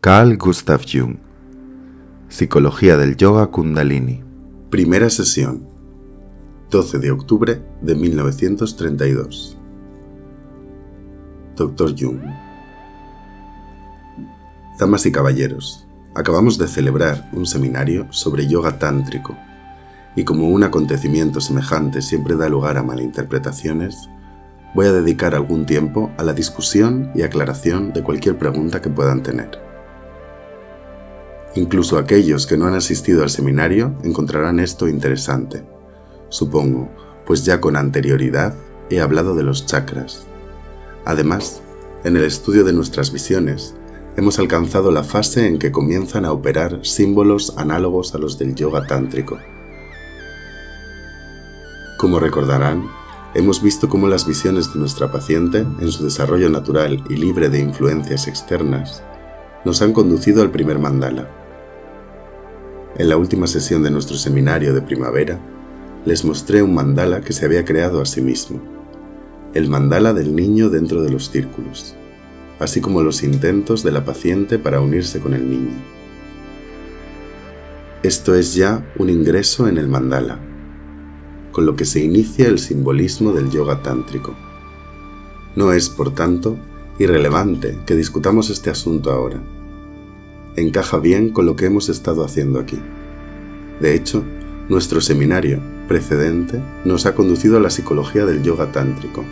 Carl Gustav Jung. Psicología del Yoga Kundalini. Primera sesión. 12 de octubre de 1932. Dr. Jung. Damas y caballeros, acabamos de celebrar un seminario sobre yoga tántrico, y como un acontecimiento semejante siempre da lugar a malinterpretaciones, voy a dedicar algún tiempo a la discusión y aclaración de cualquier pregunta que puedan tener. Incluso aquellos que no han asistido al seminario encontrarán esto interesante, supongo, pues ya con anterioridad he hablado de los chakras. Además, en el estudio de nuestras visiones, hemos alcanzado la fase en que comienzan a operar símbolos análogos a los del yoga tántrico. Como recordarán, hemos visto cómo las visiones de nuestra paciente, en su desarrollo natural y libre de influencias externas, nos han conducido al primer mandala. En la última sesión de nuestro seminario de primavera, les mostré un mandala que se había creado a sí mismo, el mandala del niño dentro de los círculos, así como los intentos de la paciente para unirse con el niño. Esto es ya un ingreso en el mandala, con lo que se inicia el simbolismo del yoga tántrico. No es, por tanto, irrelevante que discutamos este asunto ahora. Encaja bien con lo que hemos estado haciendo aquí. De hecho, nuestro seminario precedente nos ha conducido a la psicología del yoga tántrico,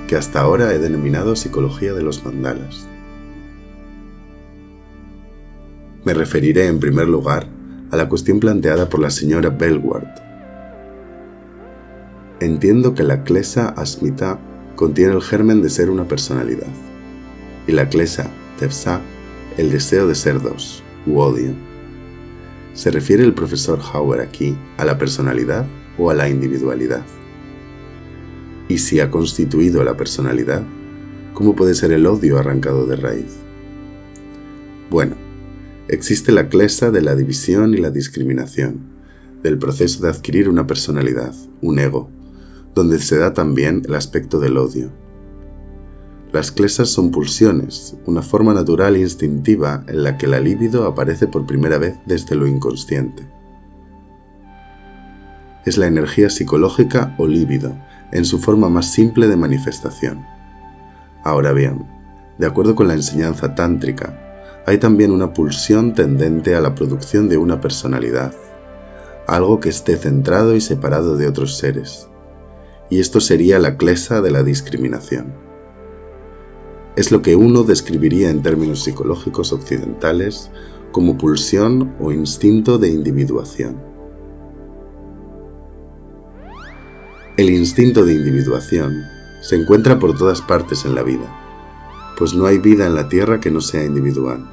que hasta ahora he denominado psicología de los mandalas. Me referiré en primer lugar a la cuestión planteada por la señora Bellward. Entiendo que la klesa asmita contiene el germen de ser una personalidad, y la klesa tevsa el deseo de ser dos, u odio. ¿Se refiere el profesor Hauer aquí a la personalidad o a la individualidad? Y si ha constituido la personalidad, ¿cómo puede ser el odio arrancado de raíz? Bueno, existe la klesa de la división y la discriminación, del proceso de adquirir una personalidad, un ego, donde se da también el aspecto del odio. Las klesas son pulsiones, una forma natural e instintiva en la que la libido aparece por primera vez desde lo inconsciente. Es la energía psicológica o líbido, en su forma más simple de manifestación. Ahora bien, de acuerdo con la enseñanza tántrica, hay también una pulsión tendente a la producción de una personalidad, algo que esté centrado y separado de otros seres, y esto sería la klesa de la discriminación. Es lo que uno describiría en términos psicológicos occidentales como pulsión o instinto de individuación. El instinto de individuación se encuentra por todas partes en la vida, pues no hay vida en la Tierra que no sea individual.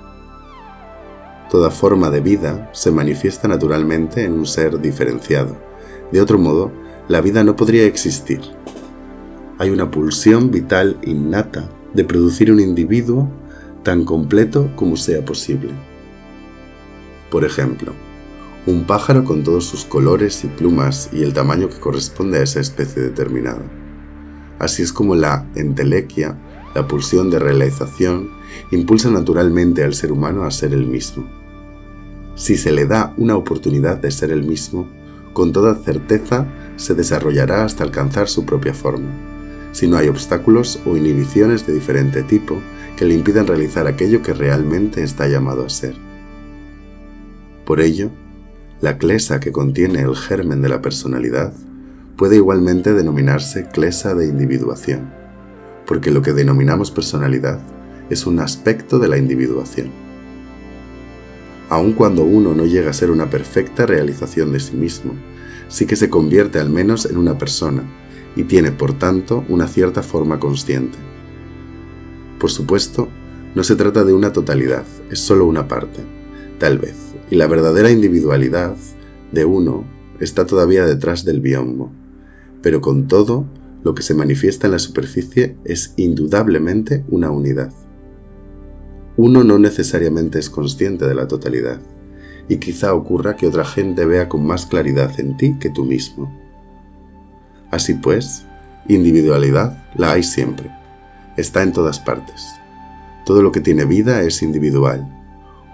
Toda forma de vida se manifiesta naturalmente en un ser diferenciado. De otro modo, la vida no podría existir. Hay una pulsión vital innata de producir un individuo tan completo como sea posible. Por ejemplo, un pájaro con todos sus colores y plumas y el tamaño que corresponde a esa especie determinada. Así es como la entelequia, la pulsión de realización, impulsa naturalmente al ser humano a ser el mismo. Si se le da una oportunidad de ser el mismo, con toda certeza se desarrollará hasta alcanzar su propia forma, si no hay obstáculos o inhibiciones de diferente tipo que le impidan realizar aquello que realmente está llamado a ser. Por ello, la klesa que contiene el germen de la personalidad puede igualmente denominarse klesa de individuación, porque lo que denominamos personalidad es un aspecto de la individuación. Aun cuando uno no llega a ser una perfecta realización de sí mismo, sí que se convierte al menos en una persona, y tiene, por tanto, una cierta forma consciente. Por supuesto, no se trata de una totalidad, es solo una parte, tal vez, y la verdadera individualidad de uno está todavía detrás del biombo, pero con todo, lo que se manifiesta en la superficie es indudablemente una unidad. Uno no necesariamente es consciente de la totalidad, y quizá ocurra que otra gente vea con más claridad en ti que tú mismo. Así pues, individualidad la hay siempre, está en todas partes. Todo lo que tiene vida es individual,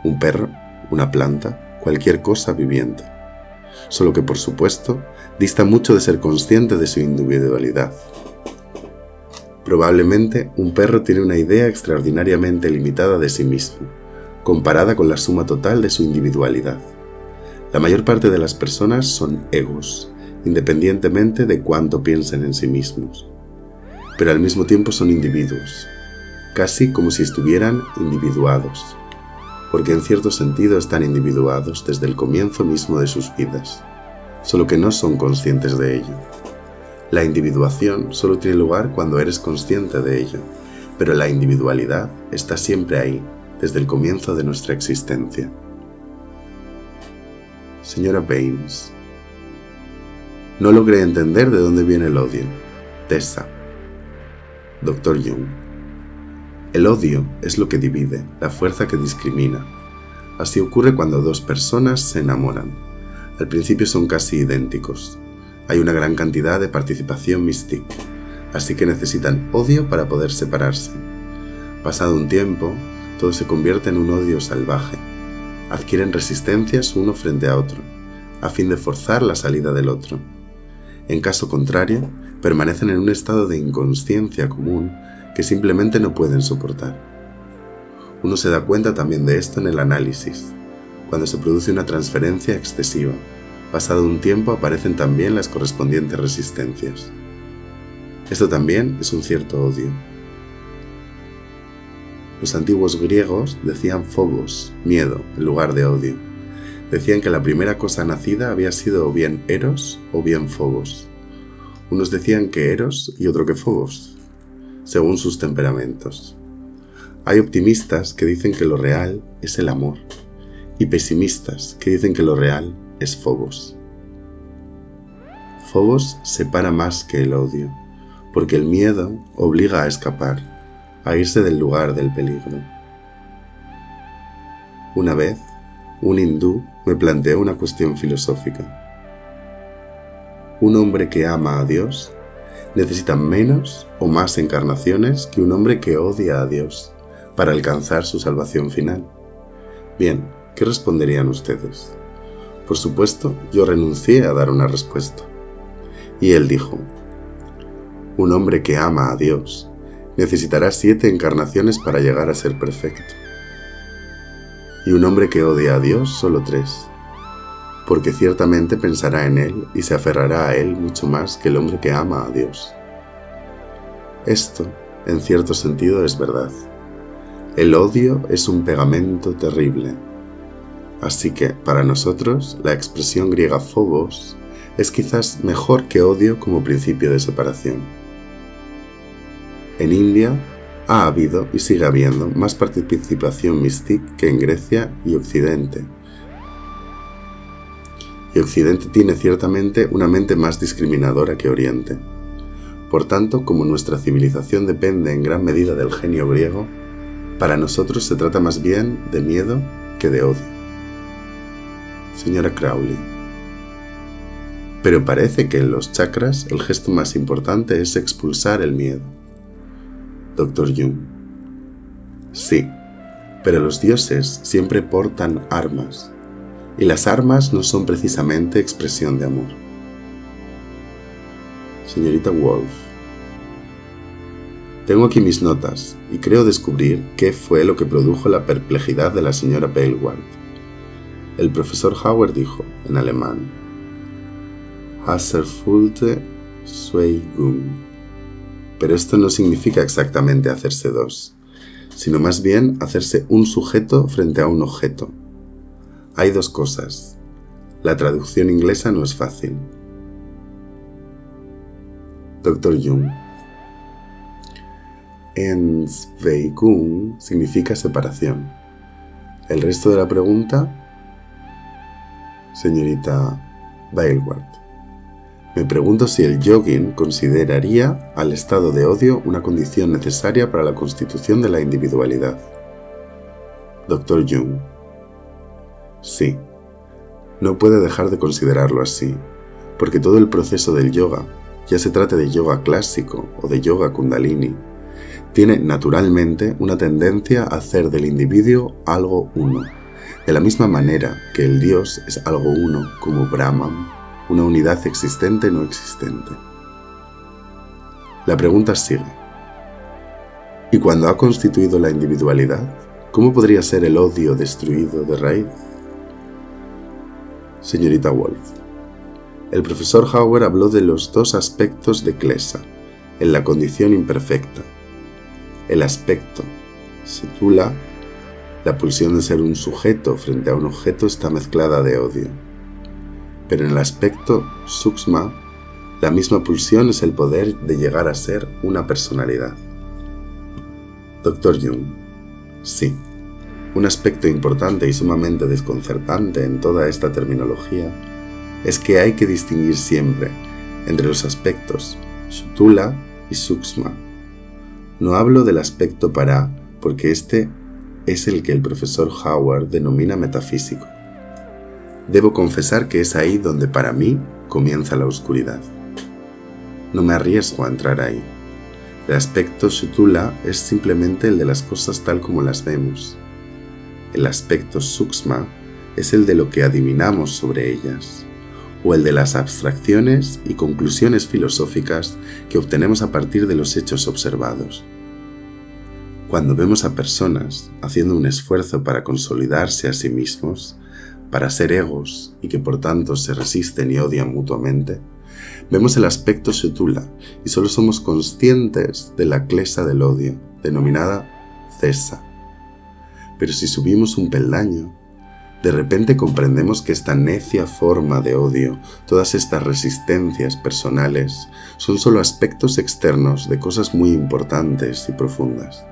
un perro, una planta, cualquier cosa viviente. Solo que, por supuesto, dista mucho de ser consciente de su individualidad. Probablemente un perro tiene una idea extraordinariamente limitada de sí mismo, comparada con la suma total de su individualidad. La mayor parte de las personas son egos, independientemente de cuánto piensen en sí mismos. Pero al mismo tiempo son individuos, casi como si estuvieran individuados, porque en cierto sentido están individuados desde el comienzo mismo de sus vidas, solo que no son conscientes de ello. La individuación solo tiene lugar cuando eres consciente de ello, pero la individualidad está siempre ahí, desde el comienzo de nuestra existencia. Señora Baines. No logré entender de dónde viene el odio. Tessa. Dr. Jung. El odio es lo que divide, la fuerza que discrimina. Así ocurre cuando dos personas se enamoran. Al principio son casi idénticos. Hay una gran cantidad de participación mística, así que necesitan odio para poder separarse. Pasado un tiempo, todo se convierte en un odio salvaje. Adquieren resistencias uno frente a otro, a fin de forzar la salida del otro. En caso contrario, permanecen en un estado de inconsciencia común que simplemente no pueden soportar. Uno se da cuenta también de esto en el análisis. Cuando se produce una transferencia excesiva, pasado un tiempo aparecen también las correspondientes resistencias. Esto también es un cierto odio. Los antiguos griegos decían phobos, miedo, en lugar de odio. Decían que la primera cosa nacida había sido o bien Eros o bien Phobos. Unos decían que Eros y otro que Phobos, según sus temperamentos. Hay optimistas que dicen que lo real es el amor, y pesimistas que dicen que lo real es Phobos. Phobos separa más que el odio, porque el miedo obliga a escapar, a irse del lugar del peligro. Una vez, un hindú me planteó una cuestión filosófica. ¿Un hombre que ama a Dios necesita menos o más encarnaciones que un hombre que odia a Dios para alcanzar su salvación final? Bien, ¿qué responderían ustedes? Por supuesto, yo renuncié a dar una respuesta. Y él dijo, un hombre que ama a Dios necesitará 7 encarnaciones para llegar a ser perfecto. Y un hombre que odia a Dios solo 3, porque ciertamente pensará en Él y se aferrará a Él mucho más que el hombre que ama a Dios. Esto, en cierto sentido, es verdad. El odio es un pegamento terrible. Así que, para nosotros, la expresión griega phobos es quizás mejor que odio como principio de separación. En India ha habido y sigue habiendo más participación mística que en Grecia y Occidente. Y Occidente tiene ciertamente una mente más discriminadora que Oriente. Por tanto, como nuestra civilización depende en gran medida del genio griego, para nosotros se trata más bien de miedo que de odio. Señora Crowley. Pero parece que en los chakras el gesto más importante es expulsar el miedo. Dr. Jung. Sí, pero los dioses siempre portan armas, y las armas no son precisamente expresión de amor. Señorita Wolf. Tengo aquí mis notas, y creo descubrir qué fue lo que produjo la perplejidad de la señora Paleward. El profesor Howard dijo, en alemán, Hasserfüllte Schweigung. Pero esto no significa exactamente hacerse dos, sino más bien hacerse un sujeto frente a un objeto. Hay dos cosas. La traducción inglesa no es fácil. Dr. Jung. Entzweigung significa separación. El resto de la pregunta, señorita Paleward. Me pregunto si el yogin consideraría al estado de odio una condición necesaria para la constitución de la individualidad. Dr. Jung. Sí, no puede dejar de considerarlo así, porque todo el proceso del yoga, ya se trate de yoga clásico o de yoga kundalini, tiene naturalmente una tendencia a hacer del individuo algo uno, de la misma manera que el Dios es algo uno como Brahman, una unidad existente no existente. La pregunta sigue. ¿Y cuando ha constituido la individualidad, cómo podría ser el odio destruido de raíz? Señorita Wolf, el profesor Hauer habló de los dos aspectos de Klesa, en la condición imperfecta. El aspecto Sthula, la pulsión de ser un sujeto frente a un objeto, está mezclada de odio. Pero en el aspecto Sukshma, la misma pulsión es el poder de llegar a ser una personalidad. Dr. Jung, sí, un aspecto importante y sumamente desconcertante en toda esta terminología es que hay que distinguir siempre entre los aspectos Sthula y Sukshma. No hablo del aspecto para, porque este es el que el profesor Hauer denomina metafísico. Debo confesar que es ahí donde para mí comienza la oscuridad. No me arriesgo a entrar ahí. El aspecto Sthula es simplemente el de las cosas tal como las vemos. El aspecto Sukshma es el de lo que adivinamos sobre ellas, o el de las abstracciones y conclusiones filosóficas que obtenemos a partir de los hechos observados. Cuando vemos a personas haciendo un esfuerzo para consolidarse a sí mismos, para ser egos y que por tanto se resisten y odian mutuamente, vemos el aspecto Sthula y solo somos conscientes de la klesa del odio, denominada cesa. Pero si subimos un peldaño, de repente comprendemos que esta necia forma de odio, todas estas resistencias personales, son solo aspectos externos de cosas muy importantes y profundas.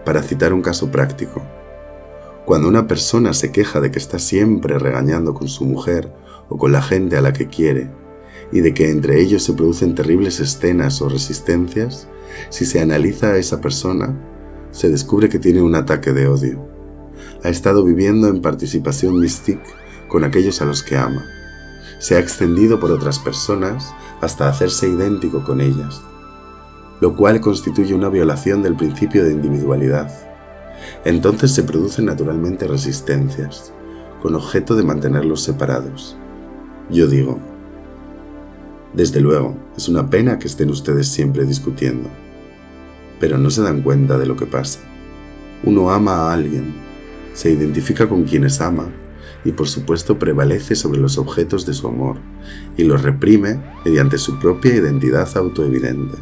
Para citar un caso práctico, cuando una persona se queja de que está siempre regañando con su mujer o con la gente a la que quiere, y de que entre ellos se producen terribles escenas o resistencias, si se analiza a esa persona, se descubre que tiene un ataque de odio. Ha estado viviendo en participación mística con aquellos a los que ama. Se ha extendido por otras personas hasta hacerse idéntico con ellas, lo cual constituye una violación del principio de individualidad. Entonces se producen naturalmente resistencias, con objeto de mantenerlos separados. Yo digo, desde luego, es una pena que estén ustedes siempre discutiendo, pero no se dan cuenta de lo que pasa. Uno ama a alguien, se identifica con quienes ama y por supuesto prevalece sobre los objetos de su amor y los reprime mediante su propia identidad autoevidente.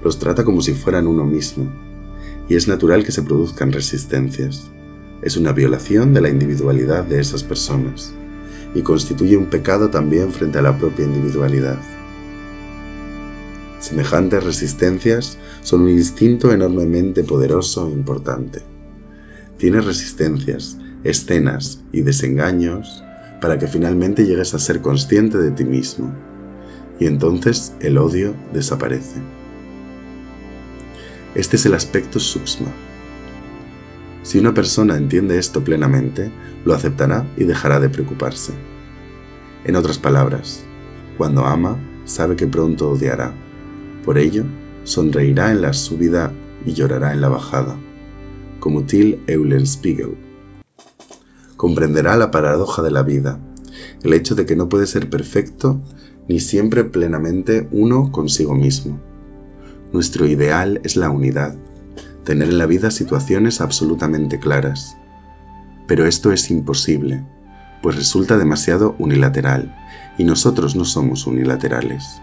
Los trata como si fueran uno mismo, y es natural que se produzcan resistencias. Es una violación de la individualidad de esas personas, y constituye un pecado también frente a la propia individualidad. Semejantes resistencias son un instinto enormemente poderoso e importante. Tienes resistencias, escenas y desengaños para que finalmente llegues a ser consciente de ti mismo, y entonces el odio desaparece. Este es el aspecto Sukshma. Si una persona entiende esto plenamente, lo aceptará y dejará de preocuparse. En otras palabras, cuando ama, sabe que pronto odiará. Por ello, sonreirá en la subida y llorará en la bajada, como Till Eulenspiegel. Comprenderá la paradoja de la vida, el hecho de que no puede ser perfecto ni siempre plenamente uno consigo mismo. Nuestro ideal es la unidad, tener en la vida situaciones absolutamente claras. Pero esto es imposible, pues resulta demasiado unilateral, y nosotros no somos unilaterales.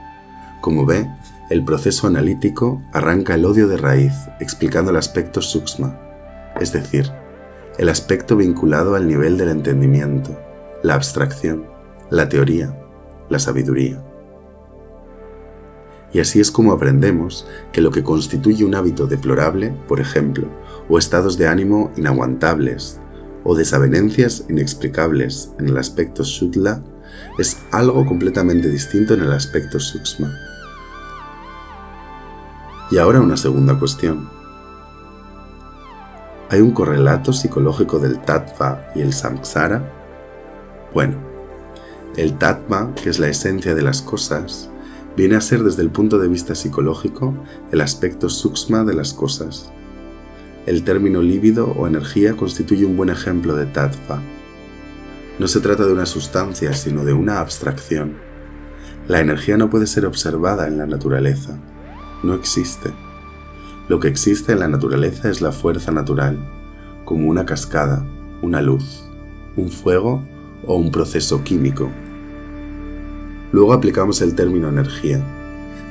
Como ve, el proceso analítico arranca el odio de raíz, explicando el aspecto Sukshma, es decir, el aspecto vinculado al nivel del entendimiento, la abstracción, la teoría, la sabiduría. Y así es como aprendemos que lo que constituye un hábito deplorable, por ejemplo, o estados de ánimo inaguantables, o desavenencias inexplicables en el aspecto Sthula, es algo completamente distinto en el aspecto Sukshma. Y ahora una segunda cuestión. ¿Hay un correlato psicológico del Tattva y el Samsara? Bueno, el Tattva, que es la esencia de las cosas, viene a ser desde el punto de vista psicológico el aspecto Sukshma de las cosas. El término líbido o energía constituye un buen ejemplo de tattva. No se trata de una sustancia, sino de una abstracción. La energía no puede ser observada en la naturaleza. No existe. Lo que existe en la naturaleza es la fuerza natural, como una cascada, una luz, un fuego o un proceso químico. Luego aplicamos el término energía,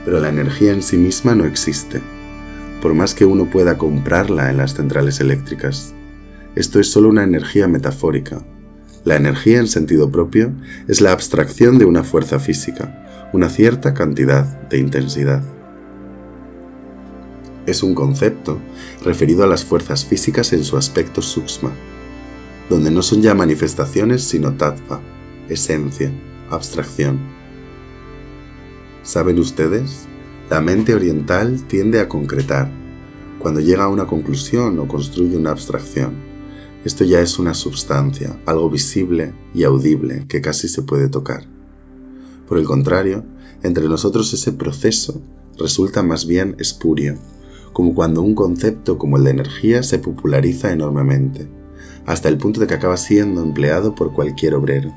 pero la energía en sí misma no existe, por más que uno pueda comprarla en las centrales eléctricas. Esto es solo una energía metafórica. La energía en sentido propio es la abstracción de una fuerza física, una cierta cantidad de intensidad. Es un concepto referido a las fuerzas físicas en su aspecto sukshma, donde no son ya manifestaciones sino tattva, esencia, abstracción. ¿Saben ustedes? La mente oriental tiende a concretar. Cuando llega a una conclusión o construye una abstracción, esto ya es una substancia, algo visible y audible que casi se puede tocar. Por el contrario, entre nosotros ese proceso resulta más bien espurio, como cuando un concepto como el de energía se populariza enormemente, hasta el punto de que acaba siendo empleado por cualquier obrero.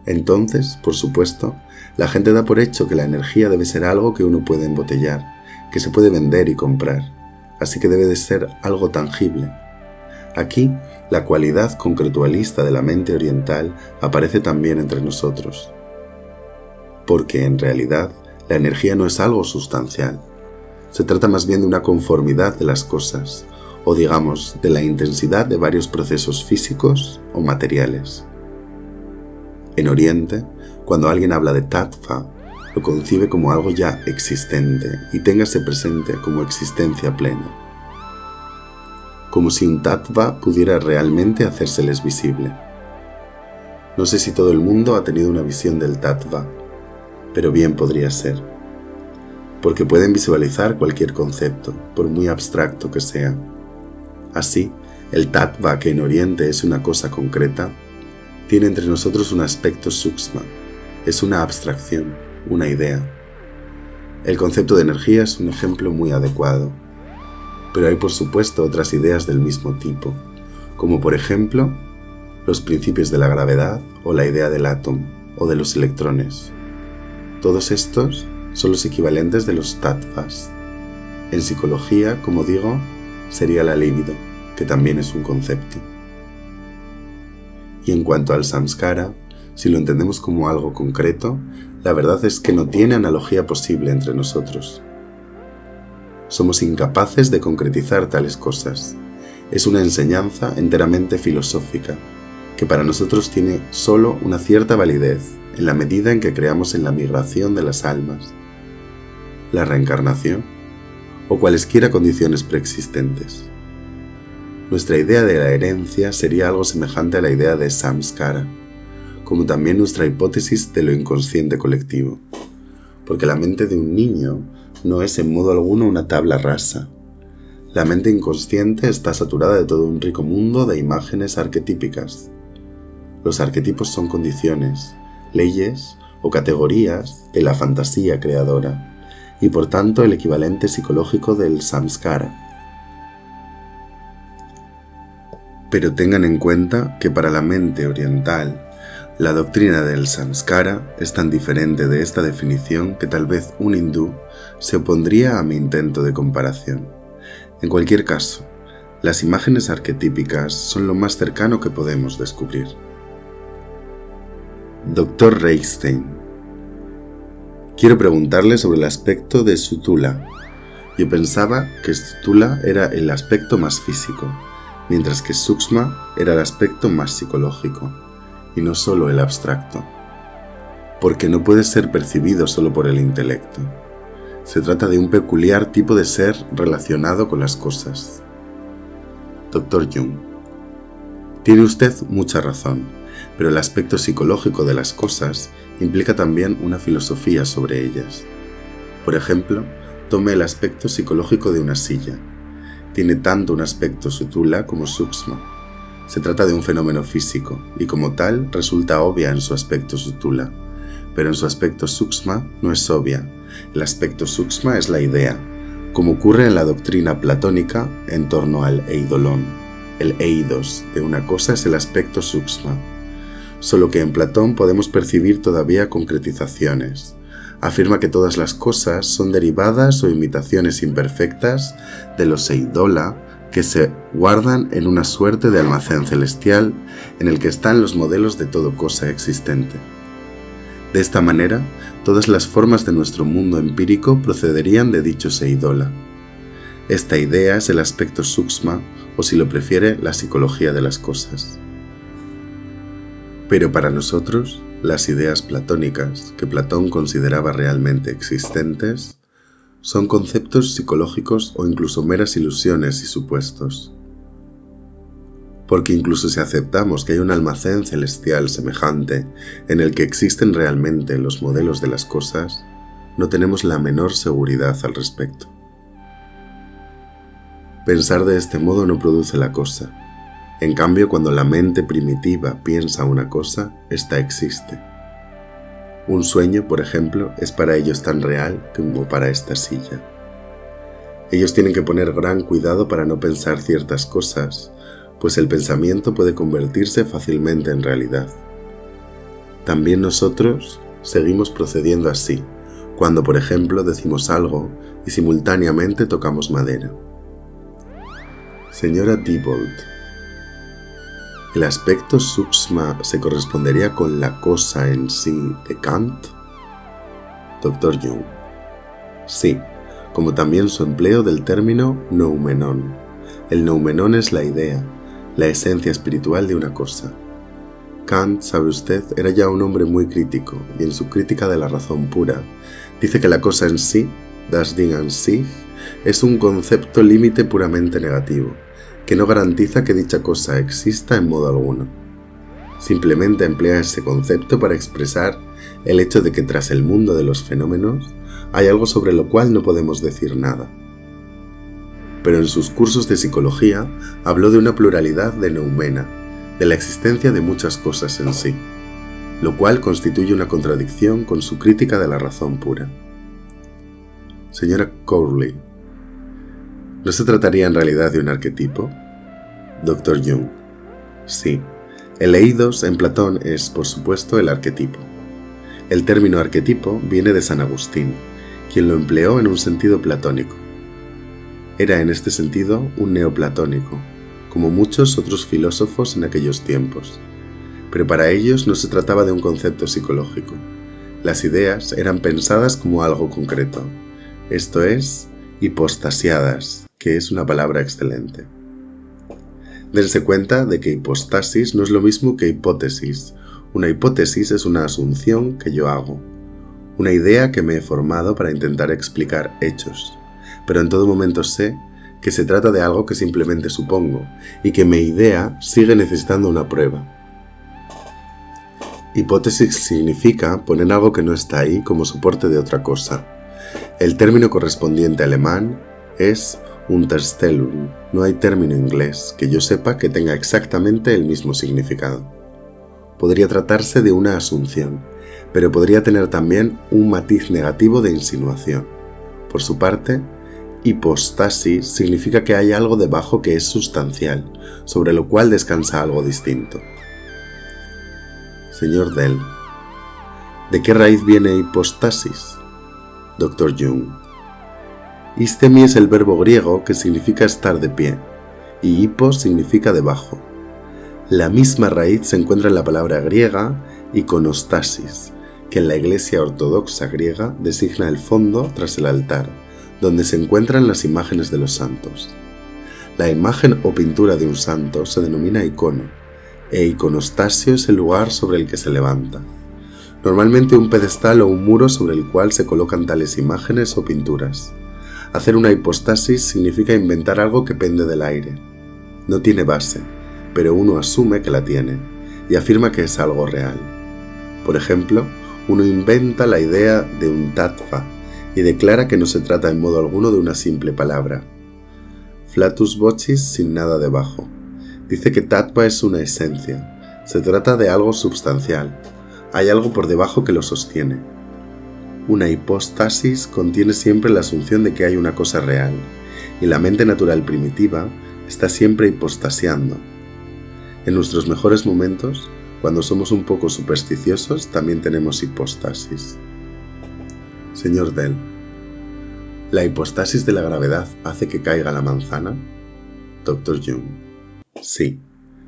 Entonces, por supuesto, la gente da por hecho que la energía debe ser algo que uno puede embotellar, que se puede vender y comprar, así que debe de ser algo tangible. Aquí, la cualidad concretualista de la mente oriental aparece también entre nosotros, porque en realidad la energía no es algo sustancial. Se trata más bien de una conformidad de las cosas, o digamos, de la intensidad de varios procesos físicos o materiales. En Oriente, cuando alguien habla de tattva, lo concibe como algo ya existente y téngase presente como existencia plena. Como si un tattva pudiera realmente hacérseles visible. No sé si todo el mundo ha tenido una visión del tattva, pero bien podría ser. Porque pueden visualizar cualquier concepto, por muy abstracto que sea. Así, el tattva, que en Oriente es una cosa concreta, tiene entre nosotros un aspecto sukshma, es una abstracción, una idea. El concepto de energía es un ejemplo muy adecuado, pero hay por supuesto otras ideas del mismo tipo, como por ejemplo los principios de la gravedad o la idea del átomo o de los electrones. Todos estos son los equivalentes de los tattvas. En psicología, como digo, sería la libido, que también es un concepto. Y en cuanto al samskara, si lo entendemos como algo concreto, la verdad es que no tiene analogía posible entre nosotros. Somos incapaces de concretizar tales cosas. Es una enseñanza enteramente filosófica, que para nosotros tiene solo una cierta validez en la medida en que creamos en la migración de las almas, la reencarnación o cualesquiera condiciones preexistentes. Nuestra idea de la herencia sería algo semejante a la idea de samskara, como también nuestra hipótesis de lo inconsciente colectivo, porque la mente de un niño no es en modo alguno una tabla rasa. La mente inconsciente está saturada de todo un rico mundo de imágenes arquetípicas. Los arquetipos son condiciones, leyes o categorías de la fantasía creadora, y por tanto el equivalente psicológico del samskara. Pero tengan en cuenta que para la mente oriental, la doctrina del samskara es tan diferente de esta definición que tal vez un hindú se opondría a mi intento de comparación. En cualquier caso, las imágenes arquetípicas son lo más cercano que podemos descubrir. Dr. Reichstein. Quiero preguntarle sobre el aspecto de Sthula. Yo pensaba que Sthula era el aspecto más físico, mientras que Sukshma era el aspecto más psicológico, y no solo el abstracto, porque no puede ser percibido solo por el intelecto. Se trata de un peculiar tipo de ser relacionado con las cosas. Dr. Jung. Tiene usted mucha razón, pero el aspecto psicológico de las cosas implica también una filosofía sobre ellas. Por ejemplo, tome el aspecto psicológico de una silla. Tiene tanto un aspecto sthula como sukshma. Se trata de un fenómeno físico y como tal resulta obvia en su aspecto sthula, pero en su aspecto sukshma no es obvia. El aspecto sukshma es la idea, como ocurre en la doctrina platónica en torno al eidolón. El eidos de una cosa es el aspecto sukshma, solo que en Platón podemos percibir todavía concretizaciones. Afirma que todas las cosas son derivadas o imitaciones imperfectas de los eidola que se guardan en una suerte de almacén celestial en el que están los modelos de toda cosa existente. De esta manera, todas las formas de nuestro mundo empírico procederían de dichos eidola. Esta idea es el aspecto sukshma, o si lo prefiere, la psicología de las cosas. Pero para nosotros, las ideas platónicas, que Platón consideraba realmente existentes, son conceptos psicológicos o incluso meras ilusiones y supuestos. Porque incluso si aceptamos que hay un almacén celestial semejante en el que existen realmente los modelos de las cosas, no tenemos la menor seguridad al respecto. Pensar de este modo no produce la cosa. En cambio, cuando la mente primitiva piensa una cosa, ésta existe. Un sueño, por ejemplo, es para ellos tan real como para esta silla. Ellos tienen que poner gran cuidado para no pensar ciertas cosas, pues el pensamiento puede convertirse fácilmente en realidad. También nosotros seguimos procediendo así, cuando, por ejemplo, decimos algo y simultáneamente tocamos madera. Señora Diebold, ¿el aspecto sukshma se correspondería con la cosa en sí de Kant? Dr. Jung. Sí, como también su empleo del término noumenon. El noumenon es la idea, la esencia espiritual de una cosa. Kant, sabe usted, era ya un hombre muy crítico, y en su crítica de la razón pura, dice que la cosa en sí, das Ding an sich, es un concepto límite puramente negativo, que no garantiza que dicha cosa exista en modo alguno. Simplemente emplea ese concepto para expresar el hecho de que tras el mundo de los fenómenos hay algo sobre lo cual no podemos decir nada. Pero en sus cursos de psicología habló de una pluralidad de noumena, de la existencia de muchas cosas en sí, lo cual constituye una contradicción con su crítica de la razón pura. Señora Cowley, ¿no se trataría en realidad de un arquetipo? Dr. Jung. Sí, el eidos en Platón es, por supuesto, el arquetipo. El término arquetipo viene de San Agustín, quien lo empleó en un sentido platónico. Era en este sentido un neoplatónico, como muchos otros filósofos en aquellos tiempos. Pero para ellos no se trataba de un concepto psicológico. Las ideas eran pensadas como algo concreto, esto es, hipostasiadas, que es una palabra excelente. Dense cuenta de que hipostasis no es lo mismo que hipótesis. Una hipótesis es una asunción que yo hago, una idea que me he formado para intentar explicar hechos, pero en todo momento sé que se trata de algo que simplemente supongo y que mi idea sigue necesitando una prueba. Hipótesis significa poner algo que no está ahí como soporte de otra cosa. El término correspondiente alemán es Unterstellung. No hay término inglés que yo sepa que tenga exactamente el mismo significado. Podría tratarse de una asunción, pero podría tener también un matiz negativo de insinuación. Por su parte, hipostasis significa que hay algo debajo que es sustancial, sobre lo cual descansa algo distinto. Señor Dell, ¿de qué raíz viene hipostasis? Dr. Jung. Istemi es el verbo griego que significa estar de pie, y hipos significa debajo. La misma raíz se encuentra en la palabra griega iconostasis, que en la Iglesia ortodoxa griega designa el fondo tras el altar, donde se encuentran las imágenes de los santos. La imagen o pintura de un santo se denomina icono, e iconostasio es el lugar sobre el que se levanta. Normalmente un pedestal o un muro sobre el cual se colocan tales imágenes o pinturas. Hacer una hipostasis significa inventar algo que pende del aire. No tiene base, pero uno asume que la tiene y afirma que es algo real. Por ejemplo, uno inventa la idea de un tattva y declara que no se trata en modo alguno de una simple palabra. Flatus vocis sin nada debajo. Dice que tattva es una esencia. Se trata de algo substancial. Hay algo por debajo que lo sostiene. Una hipóstasis contiene siempre la asunción de que hay una cosa real, y la mente natural primitiva está siempre hipostasiando. En nuestros mejores momentos, cuando somos un poco supersticiosos, también tenemos hipóstasis. Señor Dell, ¿la hipostasis de la gravedad hace que caiga la manzana? Dr. Jung. Sí,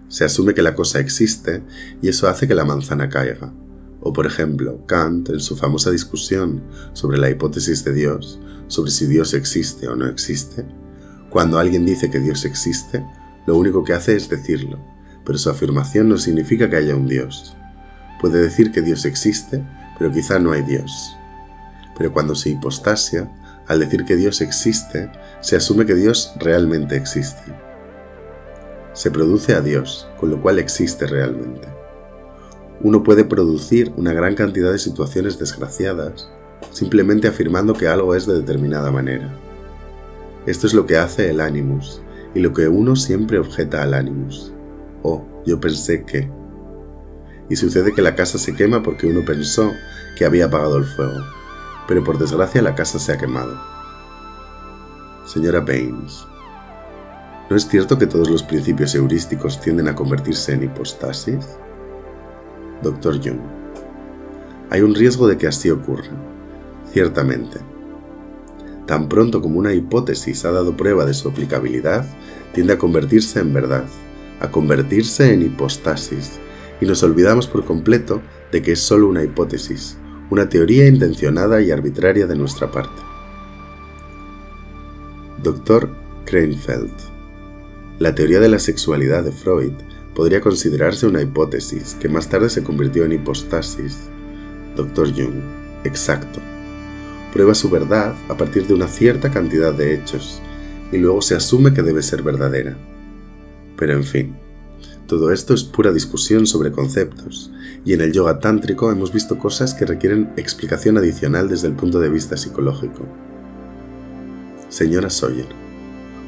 se asume que la cosa existe y eso hace que la manzana caiga. O por ejemplo, Kant, en su famosa discusión sobre la hipótesis de Dios, sobre si Dios existe o no existe, cuando alguien dice que Dios existe, lo único que hace es decirlo, pero su afirmación no significa que haya un Dios. Puede decir que Dios existe, pero quizá no hay Dios. Pero cuando se hipostasia, al decir que Dios existe, se asume que Dios realmente existe. Se produce a Dios, con lo cual existe realmente. Uno puede producir una gran cantidad de situaciones desgraciadas simplemente afirmando que algo es de determinada manera. Esto es lo que hace el animus, y lo que uno siempre objeta al animus. Oh, yo pensé que... Y sucede que la casa se quema porque uno pensó que había apagado el fuego, pero por desgracia la casa se ha quemado. Señora Baines, ¿no es cierto que todos los principios heurísticos tienden a convertirse en hipostasis? Dr. Jung. Hay un riesgo de que así ocurra, ciertamente. Tan pronto como una hipótesis ha dado prueba de su aplicabilidad, tiende a convertirse en verdad, a convertirse en hipostasis, y nos olvidamos por completo de que es solo una hipótesis, una teoría intencionada y arbitraria de nuestra parte. Dr. Kreinfeld. La teoría de la sexualidad de Freud podría considerarse una hipótesis que más tarde se convirtió en hipostasis. Dr. Jung. Exacto. Prueba su verdad a partir de una cierta cantidad de hechos, y luego se asume que debe ser verdadera. Pero en fin, todo esto es pura discusión sobre conceptos, y en el yoga tántrico hemos visto cosas que requieren explicación adicional desde el punto de vista psicológico. Señora Sawyer,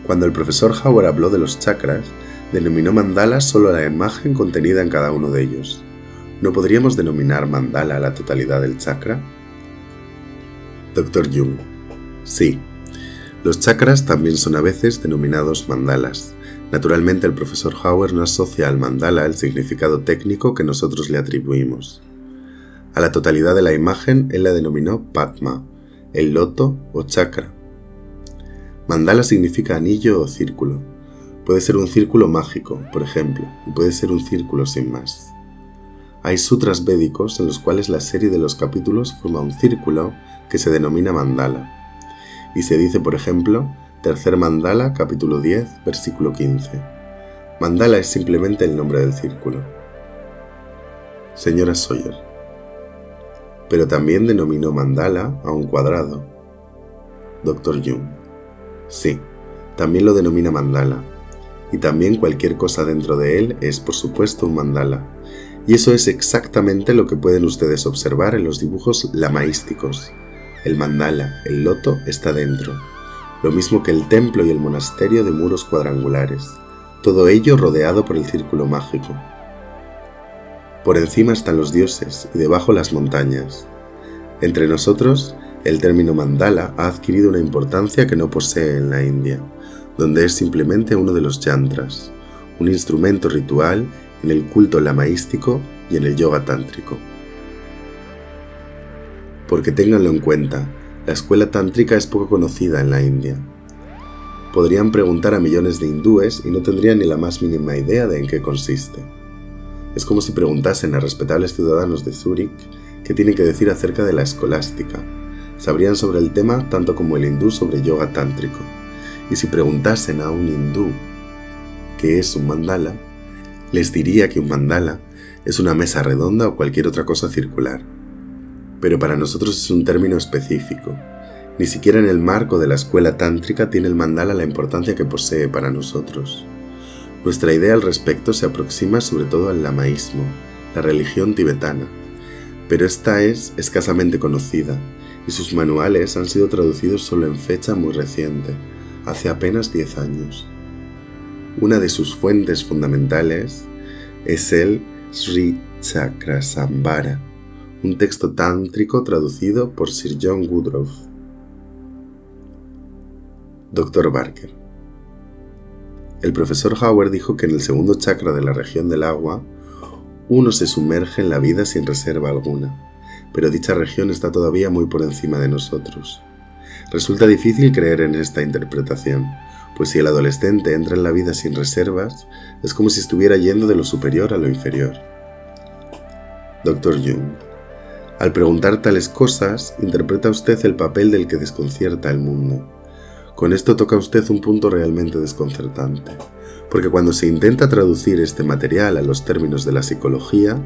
cuando el profesor Howard habló de los chakras, denominó mandala solo a la imagen contenida en cada uno de ellos. ¿No podríamos denominar mandala a la totalidad del chakra? Dr. Jung. Sí. Los chakras también son a veces denominados mandalas. Naturalmente el profesor Howard no asocia al mandala el significado técnico que nosotros le atribuimos. A la totalidad de la imagen él la denominó Padma, el loto o chakra. Mandala significa anillo o círculo. Puede ser un círculo mágico, por ejemplo, y puede ser un círculo sin más. Hay sutras védicos en los cuales la serie de los capítulos forma un círculo que se denomina mandala. Y se dice, por ejemplo, tercer mandala, capítulo 10, versículo 15. Mandala es simplemente el nombre del círculo. Señora Sawyer. Pero también denominó mandala a un cuadrado. Dr. Jung. Sí, también lo denomina mandala. Y también cualquier cosa dentro de él es, por supuesto, un mandala. Y eso es exactamente lo que pueden ustedes observar en los dibujos lamaísticos. El mandala, el loto, está dentro. Lo mismo que el templo y el monasterio de muros cuadrangulares. Todo ello rodeado por el círculo mágico. Por encima están los dioses y debajo las montañas. Entre nosotros, el término mandala ha adquirido una importancia que no posee en la India, donde es simplemente uno de los yantras, un instrumento ritual en el culto lamaístico y en el yoga tántrico. Porque ténganlo en cuenta, la escuela tántrica es poco conocida en la India. Podrían preguntar a millones de hindúes y no tendrían ni la más mínima idea de en qué consiste. Es como si preguntasen a respetables ciudadanos de Zúrich qué tienen que decir acerca de la escolástica. Sabrían sobre el tema tanto como el hindú sobre yoga tántrico. Y si preguntasen a un hindú qué es un mandala, les diría que un mandala es una mesa redonda o cualquier otra cosa circular. Pero para nosotros es un término específico. Ni siquiera en el marco de la escuela tántrica tiene el mandala la importancia que posee para nosotros. Nuestra idea al respecto se aproxima sobre todo al lamaísmo, la religión tibetana, pero esta es escasamente conocida y sus manuales han sido traducidos solo en fecha muy reciente, hace apenas 10 años. Una de sus fuentes fundamentales es el Sri Chakrasambhara, un texto tántrico traducido por Sir John Woodroffe. Dr. Barker. El profesor Howard dijo que en el segundo chakra de la región del agua, uno se sumerge en la vida sin reserva alguna, pero dicha región está todavía muy por encima de nosotros. Resulta difícil creer en esta interpretación, pues si el adolescente entra en la vida sin reservas, es como si estuviera yendo de lo superior a lo inferior. Dr. Jung. Al preguntar tales cosas, interpreta usted el papel del que desconcierta el mundo. Con esto toca usted un punto realmente desconcertante, porque cuando se intenta traducir este material a los términos de la psicología,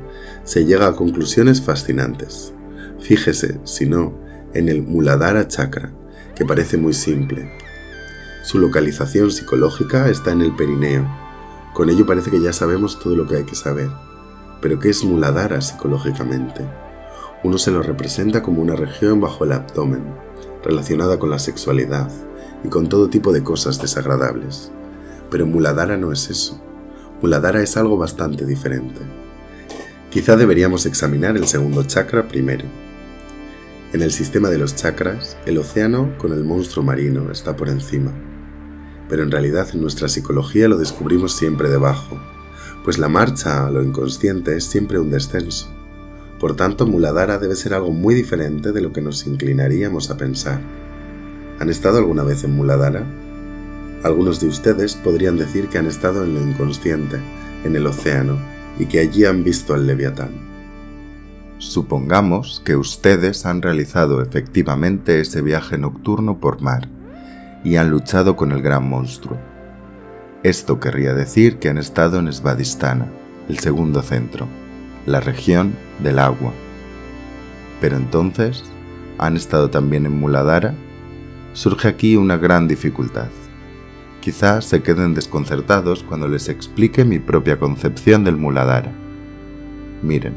se llega a conclusiones fascinantes. Fíjese, si no, en el Muladhara Chakra, que parece muy simple. Su localización psicológica está en el perineo. Con ello parece que ya sabemos todo lo que hay que saber. Pero ¿qué es Muladhara psicológicamente? Uno se lo representa como una región bajo el abdomen, relacionada con la sexualidad y con todo tipo de cosas desagradables. Pero Muladhara no es eso. Muladhara es algo bastante diferente. Quizá deberíamos examinar el segundo chakra primero. En el sistema de los chakras, el océano con el monstruo marino está por encima. Pero en realidad en nuestra psicología lo descubrimos siempre debajo, pues la marcha a lo inconsciente es siempre un descenso. Por tanto, Muladhara debe ser algo muy diferente de lo que nos inclinaríamos a pensar. ¿Han estado alguna vez en Muladhara? Algunos de ustedes podrían decir que han estado en lo inconsciente, en el océano, y que allí han visto al Leviatán. Supongamos que ustedes han realizado efectivamente ese viaje nocturno por mar y han luchado con el gran monstruo. Esto querría decir que han estado en Svadhisthana, el segundo centro, la región del agua. Pero entonces, ¿han estado también en Muladhara? Surge aquí una gran dificultad. Quizás se queden desconcertados cuando les explique mi propia concepción del Muladhara. Miren,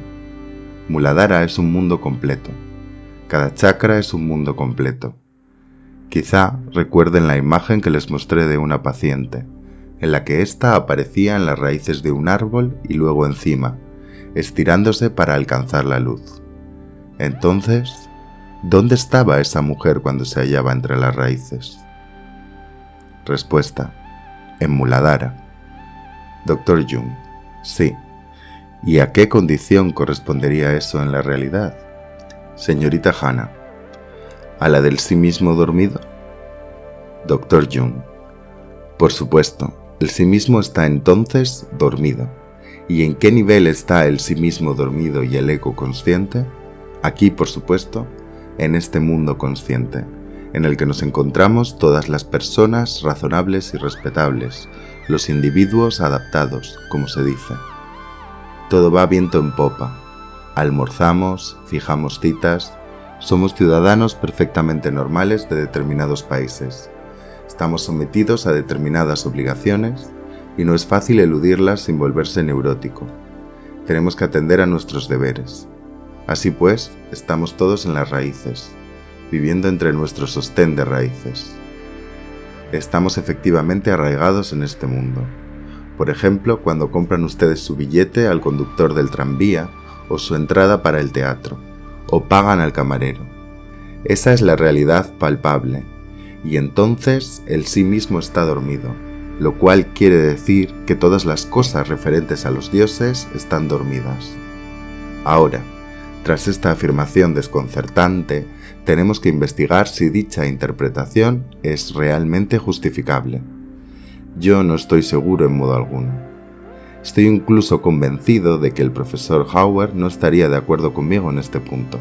Muladhara es un mundo completo. Cada chakra es un mundo completo. Quizá recuerden la imagen que les mostré de una paciente, en la que ésta aparecía en las raíces de un árbol y luego encima, estirándose para alcanzar la luz. Entonces, ¿dónde estaba esa mujer cuando se hallaba entre las raíces? Respuesta: en Muladhara. Dr. Jung. Sí. ¿Y a qué condición correspondería eso en la realidad? Señorita Hannah. ¿A la del sí mismo dormido? Dr. Jung. Por supuesto, el sí mismo está entonces dormido. ¿Y en qué nivel está el sí mismo dormido y el ego consciente? Aquí, por supuesto, en este mundo consciente, en el que nos encontramos todas las personas razonables y respetables, los individuos adaptados, como se dice. Todo va viento en popa. Almorzamos, fijamos citas, somos ciudadanos perfectamente normales de determinados países. Estamos sometidos a determinadas obligaciones y no es fácil eludirlas sin volverse neurótico. Tenemos que atender a nuestros deberes. Así pues, estamos todos en las raíces, viviendo entre nuestro sostén de raíces. Estamos efectivamente arraigados en este mundo. Por ejemplo, cuando compran ustedes su billete al conductor del tranvía o su entrada para el teatro, o pagan al camarero. Esa es la realidad palpable, y entonces el sí mismo está dormido, lo cual quiere decir que todas las cosas referentes a los dioses están dormidas. Ahora, tras esta afirmación desconcertante, tenemos que investigar si dicha interpretación es realmente justificable. Yo no estoy seguro en modo alguno. Estoy incluso convencido de que el profesor Howard no estaría de acuerdo conmigo en este punto.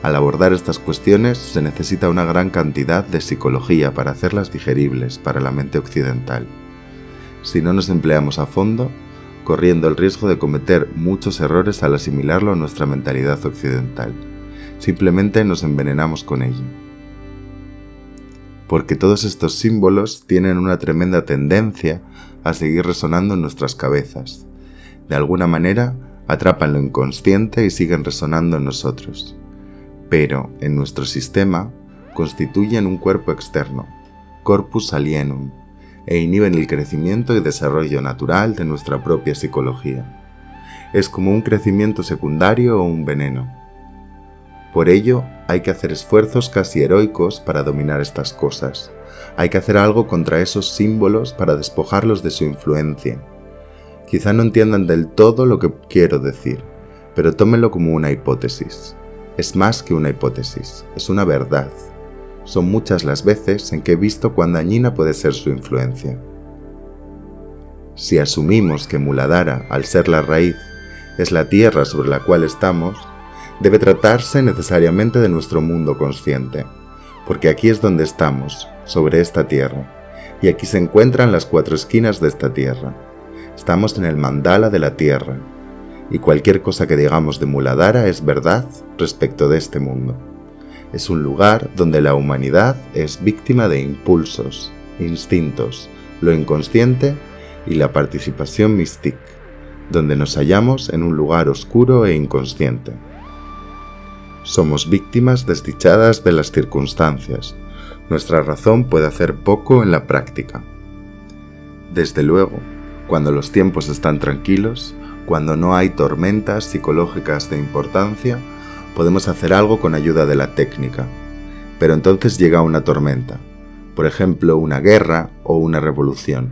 Al abordar estas cuestiones se necesita una gran cantidad de psicología para hacerlas digeribles para la mente occidental. Si no nos empleamos a fondo, corriendo el riesgo de cometer muchos errores al asimilarlo a nuestra mentalidad occidental. Simplemente nos envenenamos con ello. Porque todos estos símbolos tienen una tremenda tendencia a seguir resonando en nuestras cabezas. De alguna manera, atrapan lo inconsciente y siguen resonando en nosotros. Pero, en nuestro sistema, constituyen un cuerpo externo, corpus alienum, e inhiben el crecimiento y desarrollo natural de nuestra propia psicología. Es como un crecimiento secundario o un veneno. Por ello, hay que hacer esfuerzos casi heroicos para dominar estas cosas. Hay que hacer algo contra esos símbolos para despojarlos de su influencia. Quizá no entiendan del todo lo que quiero decir, pero tómenlo como una hipótesis. Es más que una hipótesis, es una verdad. Son muchas las veces en que he visto cuán dañina puede ser su influencia. Si asumimos que Muladhara, al ser la raíz, es la tierra sobre la cual estamos, debe tratarse necesariamente de nuestro mundo consciente, porque aquí es donde estamos, sobre esta tierra, y aquí se encuentran las 4 esquinas de esta tierra. Estamos en el mandala de la tierra, y cualquier cosa que digamos de Muladhara es verdad respecto de este mundo. Es un lugar donde la humanidad es víctima de impulsos, instintos, lo inconsciente y la participación mística, donde nos hallamos en un lugar oscuro e inconsciente. Somos víctimas desdichadas de las circunstancias. Nuestra razón puede hacer poco en la práctica. Desde luego, cuando los tiempos están tranquilos, cuando no hay tormentas psicológicas de importancia, podemos hacer algo con ayuda de la técnica. Pero entonces llega una tormenta, por ejemplo una guerra o una revolución,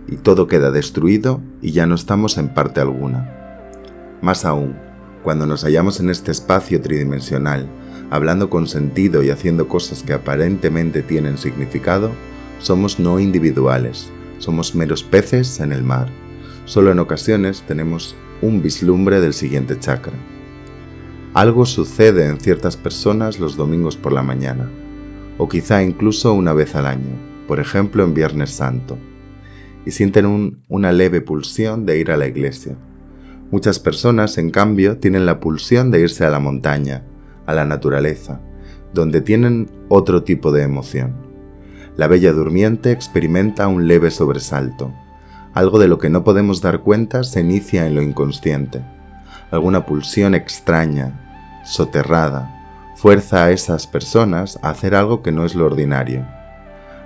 y todo queda destruido y ya no estamos en parte alguna. Más aún, cuando nos hallamos en este espacio tridimensional, hablando con sentido y haciendo cosas que aparentemente tienen significado, somos no individuales, somos meros peces en el mar. Solo en ocasiones tenemos un vislumbre del siguiente chakra. Algo sucede en ciertas personas los domingos por la mañana, o quizá incluso una vez al año, por ejemplo en Viernes Santo, y sienten una leve pulsión de ir a la iglesia. Muchas personas, en cambio, tienen la pulsión de irse a la montaña, a la naturaleza, donde tienen otro tipo de emoción. La bella durmiente experimenta un leve sobresalto. Algo de lo que no podemos dar cuenta se inicia en lo inconsciente. Alguna pulsión extraña, soterrada, fuerza a esas personas a hacer algo que no es lo ordinario.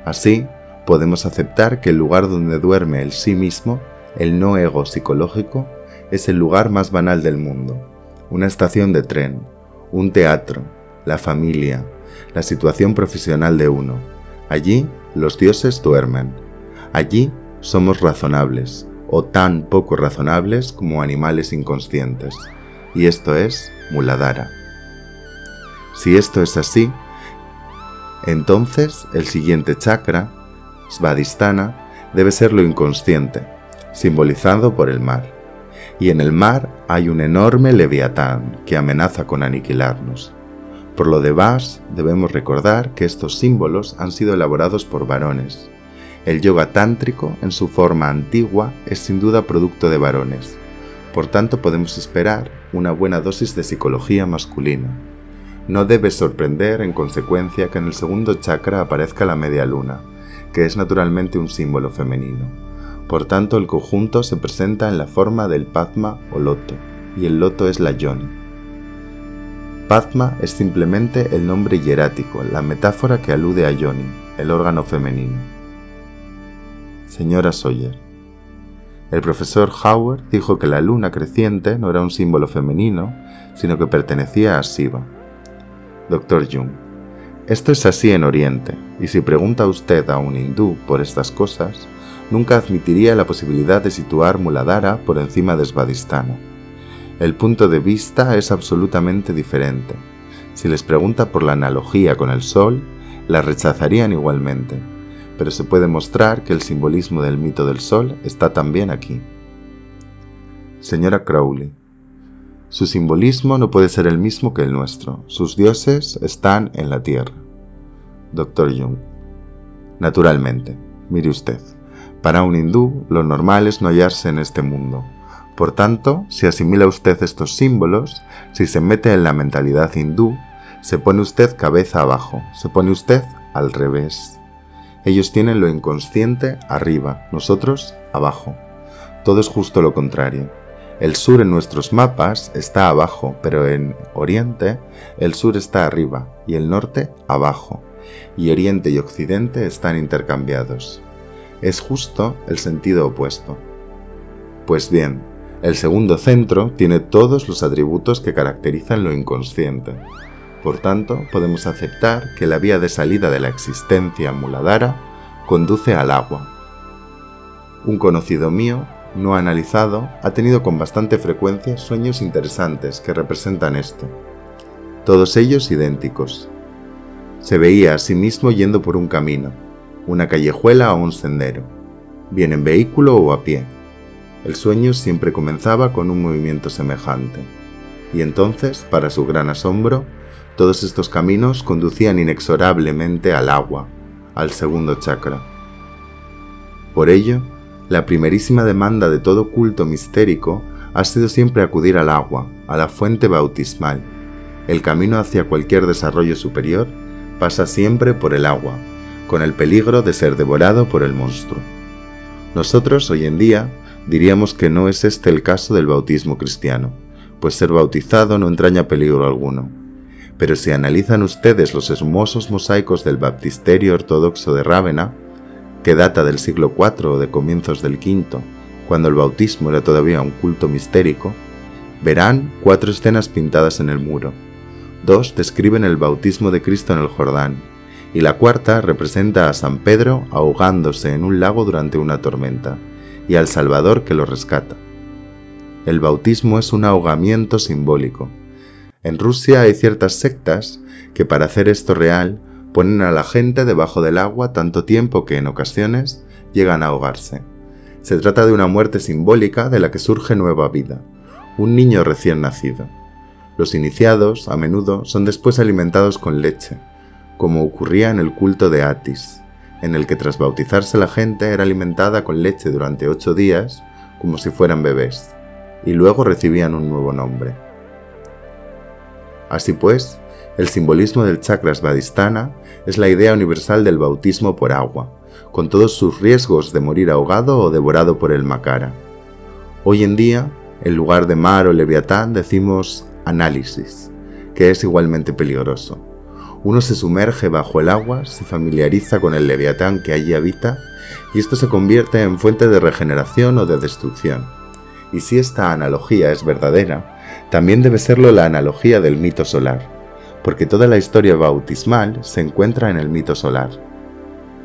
Así, podemos aceptar que el lugar donde duerme el sí mismo, el no ego psicológico, es el lugar más banal del mundo. Una estación de tren, un teatro, la familia, la situación profesional de uno. Allí los dioses duermen. Allí somos razonables, o tan poco razonables como animales inconscientes. Y esto es Muladhara. Si esto es así, entonces el siguiente chakra, Svadhisthana, debe ser lo inconsciente, simbolizado por el mar. Y en el mar hay un enorme leviatán que amenaza con aniquilarnos. Por lo demás, debemos recordar que estos símbolos han sido elaborados por varones. El yoga tántrico, en su forma antigua, es sin duda producto de varones. Por tanto, podemos esperar una buena dosis de psicología masculina. No debe sorprender, en consecuencia, que en el segundo chakra aparezca la media luna, que es naturalmente un símbolo femenino. Por tanto, el conjunto se presenta en la forma del Padma o loto, y el loto es la yoni. Padma es simplemente el nombre hierático, la metáfora que alude a yoni, el órgano femenino. Señora Sawyer, el profesor Howard dijo que la luna creciente no era un símbolo femenino, sino que pertenecía a Shiva. Dr. Jung, esto es así en Oriente, y si pregunta usted a un hindú por estas cosas, nunca admitiría la posibilidad de situar Muladhara por encima de Svadhisthana. El punto de vista es absolutamente diferente. Si les pregunta por la analogía con el sol, la rechazarían igualmente, pero se puede mostrar que el simbolismo del mito del sol está también aquí. Señora Crowley, su simbolismo no puede ser el mismo que el nuestro. Sus dioses están en la tierra. Dr. Jung, naturalmente, mire usted. Para un hindú, lo normal es no hallarse en este mundo. Por tanto, si asimila usted estos símbolos, si se mete en la mentalidad hindú, se pone usted cabeza abajo, se pone usted al revés. Ellos tienen lo inconsciente arriba, nosotros abajo. Todo es justo lo contrario. El sur en nuestros mapas está abajo, pero en Oriente el sur está arriba y el norte abajo, y Oriente y Occidente están intercambiados. Es justo el sentido opuesto. Pues bien, el segundo centro tiene todos los atributos que caracterizan lo inconsciente. Por tanto, podemos aceptar que la vía de salida de la existencia Muladhara conduce al agua. Un conocido mío, no analizado, ha tenido con bastante frecuencia sueños interesantes que representan esto. Todos ellos idénticos. Se veía a sí mismo yendo por un camino, una callejuela o un sendero, bien en vehículo o a pie. El sueño siempre comenzaba con un movimiento semejante. Y entonces, para su gran asombro, todos estos caminos conducían inexorablemente al agua, al segundo chakra. Por ello, la primerísima demanda de todo culto mistérico ha sido siempre acudir al agua, a la fuente bautismal. El camino hacia cualquier desarrollo superior pasa siempre por el agua, con el peligro de ser devorado por el monstruo. Nosotros, hoy en día, diríamos que no es este el caso del bautismo cristiano, pues ser bautizado no entraña peligro alguno. Pero si analizan ustedes los hermosos mosaicos del baptisterio ortodoxo de Rávena, que data del siglo IV o de comienzos del V, cuando el bautismo era todavía un culto mistérico, verán 4 escenas pintadas en el muro. 2 describen el bautismo de Cristo en el Jordán, y la 4ª representa a San Pedro ahogándose en un lago durante una tormenta, y al Salvador que lo rescata. El bautismo es un ahogamiento simbólico. En Rusia hay ciertas sectas que para hacer esto real ponen a la gente debajo del agua tanto tiempo que en ocasiones llegan a ahogarse. Se trata de una muerte simbólica de la que surge nueva vida, un niño recién nacido. Los iniciados, a menudo, son después alimentados con leche, como ocurría en el culto de Atis, en el que tras bautizarse la gente era alimentada con leche durante 8 días, como si fueran bebés, y luego recibían un nuevo nombre. Así pues, el simbolismo del chakra Svadhisthana es la idea universal del bautismo por agua, con todos sus riesgos de morir ahogado o devorado por el Makara. Hoy en día, en lugar de mar o leviatán, decimos análisis, que es igualmente peligroso. Uno se sumerge bajo el agua, se familiariza con el leviatán que allí habita, y esto se convierte en fuente de regeneración o de destrucción. Y si esta analogía es verdadera, también debe serlo la analogía del mito solar, porque toda la historia bautismal se encuentra en el mito solar.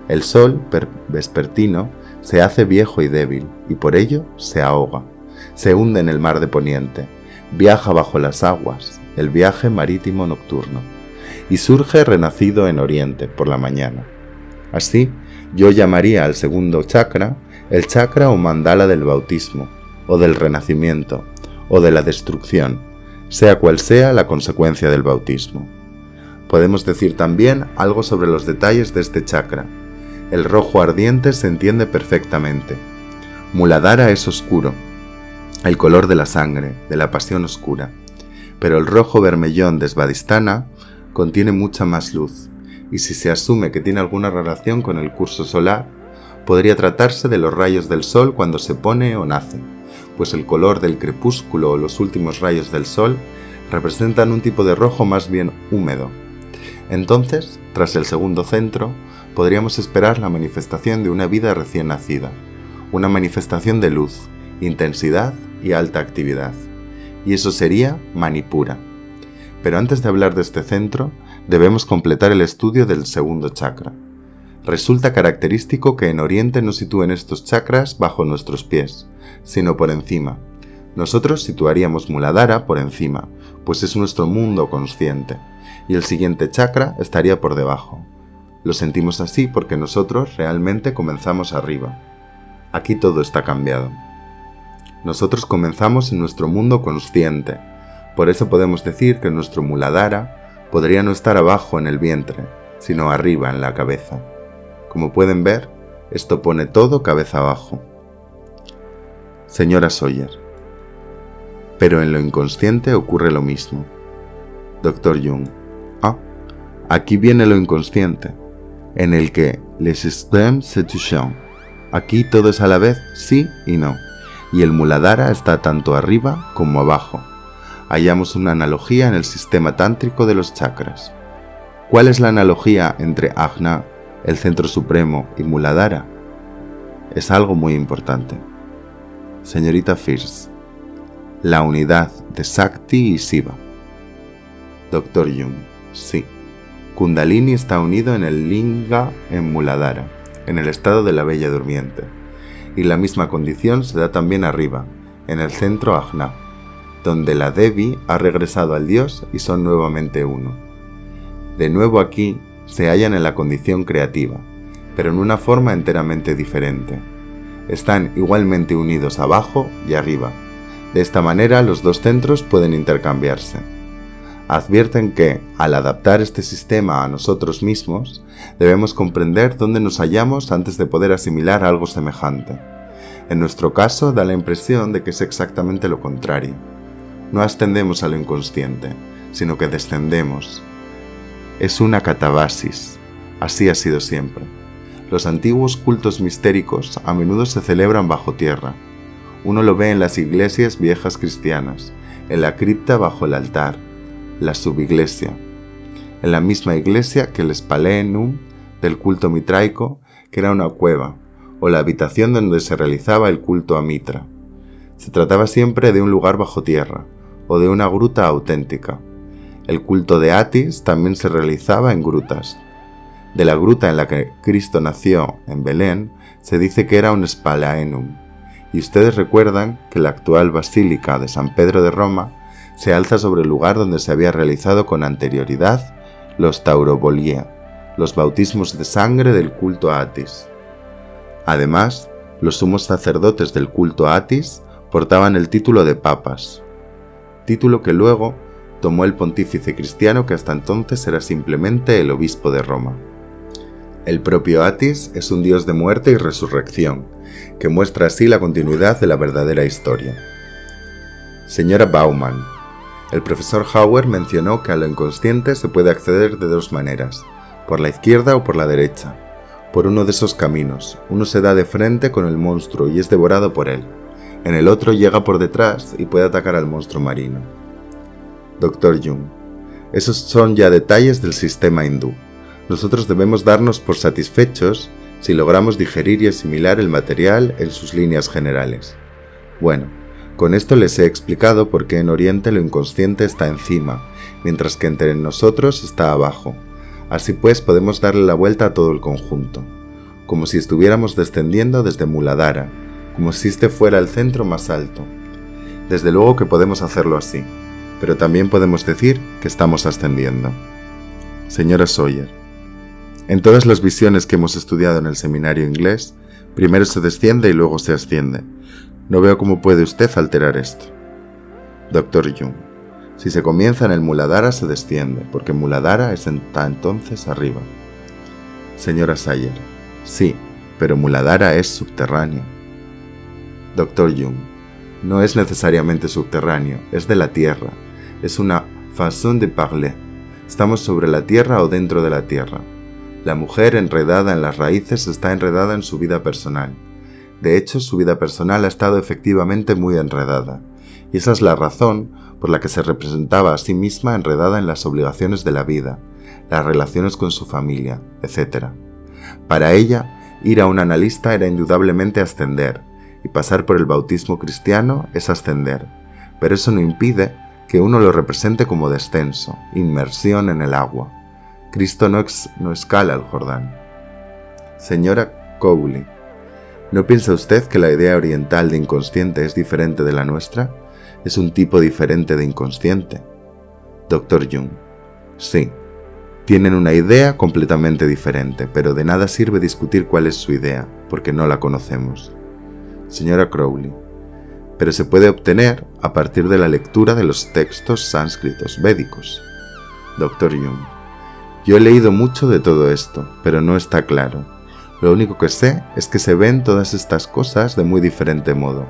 El sol vespertino se hace viejo y débil, y por ello se ahoga, se hunde en el mar de Poniente, viaja bajo las aguas, el viaje marítimo nocturno, y surge renacido en Oriente por la mañana. Así, yo llamaría al segundo chakra el chakra o mandala del bautismo, o del renacimiento, o de la destrucción, sea cual sea la consecuencia del bautismo. Podemos decir también algo sobre los detalles de este chakra. El rojo ardiente se entiende perfectamente. Muladhara es oscuro, el color de la sangre, de la pasión oscura, pero el rojo vermellón de Svadhisthana contiene mucha más luz, y si se asume que tiene alguna relación con el curso solar, podría tratarse de los rayos del sol cuando se pone o nace, pues el color del crepúsculo o los últimos rayos del sol representan un tipo de rojo más bien húmedo. Entonces, tras el segundo centro, podríamos esperar la manifestación de una vida recién nacida, una manifestación de luz, intensidad y alta actividad, y eso sería Manipura. Pero antes de hablar de este centro, debemos completar el estudio del segundo chakra. Resulta característico que en Oriente no sitúen estos chakras bajo nuestros pies, sino por encima. Nosotros situaríamos Muladhara por encima, pues es nuestro mundo consciente, y el siguiente chakra estaría por debajo. Lo sentimos así porque nosotros realmente comenzamos arriba. Aquí todo está cambiado. Nosotros comenzamos en nuestro mundo consciente, por eso podemos decir que nuestro Muladhara podría no estar abajo en el vientre, sino arriba en la cabeza. Como pueden ver, esto pone todo cabeza abajo. Señora Sawyer. Pero en lo inconsciente ocurre lo mismo. Dr. Jung. Aquí viene lo inconsciente, en el que les systèmes se touchent. Aquí todo es a la vez sí y no, y el Muladhara está tanto arriba como abajo. Hallamos una analogía en el sistema tántrico de los chakras. ¿Cuál es la analogía entre Ajna, el centro supremo, y Muladhara? Es algo muy importante. Señorita Fierce. La unidad de Shakti y Shiva. Dr. Jung. Sí. Kundalini está unido en el Linga en Muladhara, en el estado de la Bella Durmiente. Y la misma condición se da también arriba, en el centro Ajna, donde la Devi ha regresado al Dios y son nuevamente uno. De nuevo aquí se hallan en la condición creativa, pero en una forma enteramente diferente. Están igualmente unidos abajo y arriba. De esta manera los dos centros pueden intercambiarse. Advierten que, al adaptar este sistema a nosotros mismos, debemos comprender dónde nos hallamos antes de poder asimilar algo semejante. En nuestro caso, da la impresión de que es exactamente lo contrario. No ascendemos a lo inconsciente, sino que descendemos. Es una catabasis. Así ha sido siempre. Los antiguos cultos mistéricos a menudo se celebran bajo tierra. Uno lo ve en las iglesias viejas cristianas, en la cripta bajo el altar, la subiglesia, en la misma iglesia que el Spalenum del culto mitraico, que era una cueva, o la habitación donde se realizaba el culto a Mitra. Se trataba siempre de un lugar bajo tierra, o de una gruta auténtica. El culto de Atis también se realizaba en grutas. De la gruta en la que Cristo nació, en Belén, se dice que era un Spalaenum, y ustedes recuerdan que la actual Basílica de San Pedro de Roma se alza sobre el lugar donde se había realizado con anterioridad los Taurobolia, los bautismos de sangre del culto a Atis. Además, los sumos sacerdotes del culto a Atis portaban el título de papas, título que luego tomó el pontífice cristiano que hasta entonces era simplemente el obispo de Roma. El propio Atis es un dios de muerte y resurrección, que muestra así la continuidad de la verdadera historia. Señora Bauman, el profesor Hauer mencionó que a lo inconsciente se puede acceder de dos maneras, por la izquierda o por la derecha. Por uno de esos caminos, uno se da de frente con el monstruo y es devorado por él. En el otro llega por detrás y puede atacar al monstruo marino. Dr. Jung, esos son ya detalles del sistema hindú. Nosotros debemos darnos por satisfechos si logramos digerir y asimilar el material en sus líneas generales. Bueno, con esto les he explicado por qué en Oriente lo inconsciente está encima, mientras que entre nosotros está abajo. Así pues podemos darle la vuelta a todo el conjunto, como si estuviéramos descendiendo desde Muladhara, como si este fuera el centro más alto. Desde luego que podemos hacerlo así, pero también podemos decir que estamos ascendiendo. Señora Sawyer, en todas las visiones que hemos estudiado en el seminario inglés, primero se desciende y luego se asciende. No veo cómo puede usted alterar esto. Dr. Jung, si se comienza en el Muladhara se desciende, porque Muladhara está entonces arriba. Señora Sawyer, sí, pero Muladhara es subterráneo. Dr. Jung, no es necesariamente subterráneo, es de la tierra. Es una façon de parler. Estamos sobre la tierra o dentro de la tierra. La mujer enredada en las raíces está enredada en su vida personal. De hecho, su vida personal ha estado efectivamente muy enredada, y esa es la razón por la que se representaba a sí misma enredada en las obligaciones de la vida, las relaciones con su familia, etc. Para ella, ir a un analista era indudablemente ascender, y pasar por el bautismo cristiano es ascender, pero eso no impide que uno lo represente como descenso, inmersión en el agua. Cristo no escala el Jordán. Señora Cowley, ¿no piensa usted que la idea oriental de inconsciente es diferente de la nuestra? Es un tipo diferente de inconsciente. Dr. Jung, sí, tienen una idea completamente diferente, pero de nada sirve discutir cuál es su idea, porque no la conocemos. Señora Crowley, pero se puede obtener a partir de la lectura de los textos sánscritos védicos. Dr. Jung, yo he leído mucho de todo esto, pero no está claro. Lo único que sé es que se ven todas estas cosas de muy diferente modo.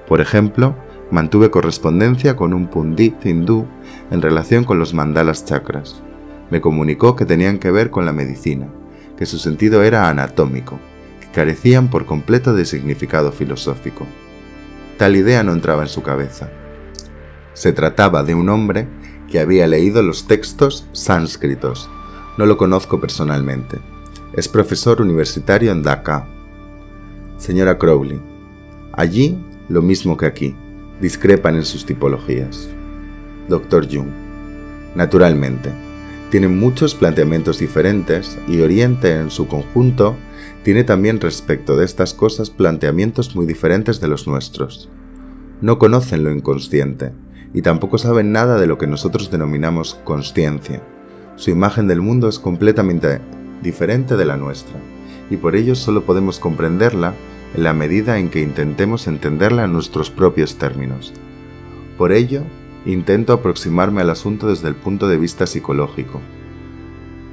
Por ejemplo, mantuve correspondencia con un pundit hindú en relación con los mandalas chakras. Me comunicó que tenían que ver con la medicina, que su sentido era anatómico, que carecían por completo de significado filosófico. Tal idea no entraba en su cabeza. Se trataba de un hombre que había leído los textos sánscritos. No lo conozco personalmente. Es profesor universitario en Dhaka. Señora Crowley, allí lo mismo que aquí, discrepan en sus tipologías. Dr. Jung, naturalmente, tiene muchos planteamientos diferentes y Oriente en su conjunto tiene también respecto de estas cosas planteamientos muy diferentes de los nuestros. No conocen lo inconsciente y tampoco saben nada de lo que nosotros denominamos consciencia. Su imagen del mundo es completamente diferente de la nuestra y por ello solo podemos comprenderla en la medida en que intentemos entenderla en nuestros propios términos. Por ello, intento aproximarme al asunto desde el punto de vista psicológico.